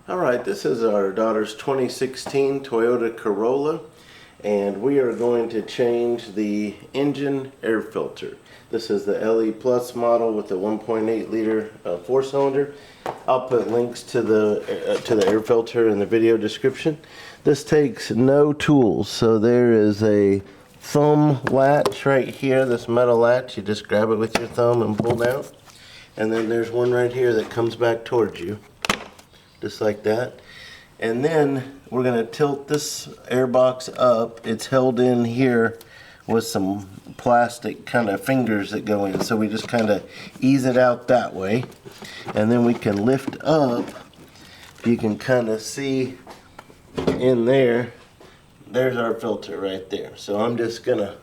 Alright, this is our daughter's 2016 Toyota Corolla, and we are going to change the engine air filter. This is the LE Plus model with the 1.8 liter 4-cylinder. I'll put links to the air filter in the video description. This takes no tools, so there is a thumb latch right here, this metal latch. You just grab it with your thumb and pull down. And then there's one right here that comes back towards you, just like that. And then we're going to tilt this air box up. It's held in here with some plastic kind of fingers that go in, so we just kind of ease it out that way, and then we can lift up. You can kind of see in there, there's our filter right there. So I'm just gonna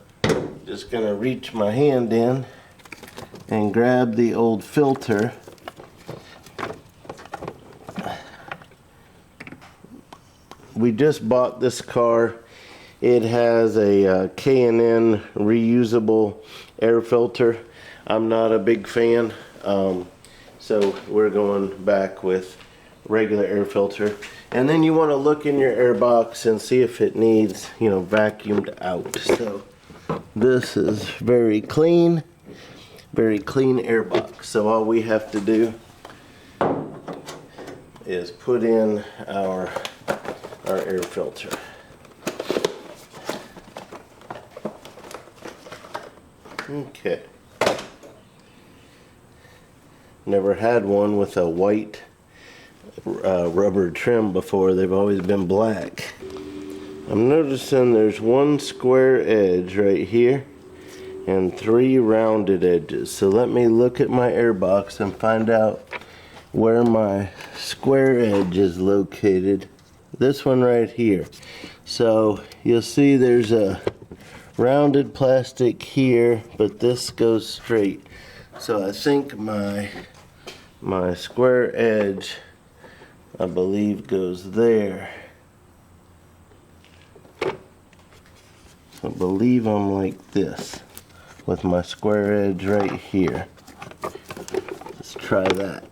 reach my hand in and grab the old filter. We just bought this car. It has a K&N reusable air filter. I'm not a big fan, so we're going back with regular air filter. And then you want to look in your air box and see if it needs, vacuumed out. So this is very clean air box. So all we have to do is put in our air filter. Okay. Never had one with a white rubber trim before. They've always been black. I'm noticing there's one square edge right here and 3 rounded edges. So let me look at my air box and find out where my square edge is located. This one right here. So you'll see there's a rounded plastic here, but this goes straight. So I think my square edge, I believe, goes there. I believe I'm like this with my square edge right here. Let's try that.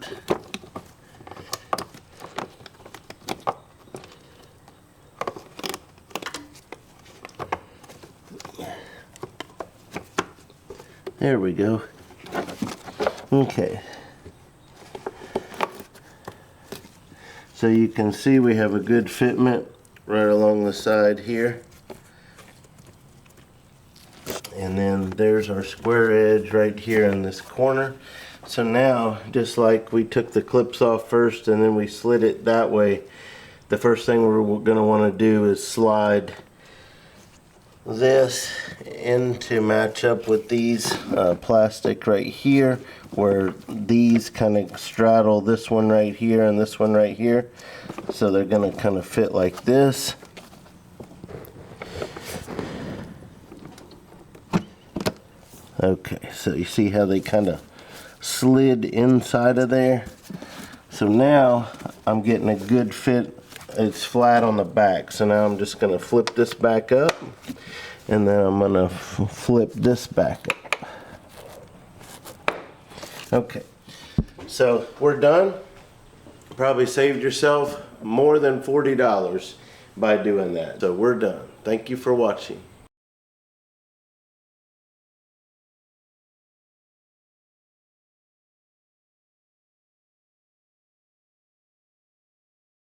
There we go. Okay. So you can see we have a good fitment right along the side here. And then there's our square edge right here in this corner. So now, just like we took the clips off first and then we slid it that way, the first thing we're going to want to do is slide this in to match up with these plastic right here, where these kind of straddle this one right here and this one right here. So they're going to kind of fit like this. Okay, so you see how they kind of slid inside of there? So now I'm getting a good fit. It's flat on the back, so now I'm just going to flip this back up, and then I'm going to flip this back up. Okay, so we're done. Probably saved yourself more than $40 by doing that. So we're done. Thank you for watching.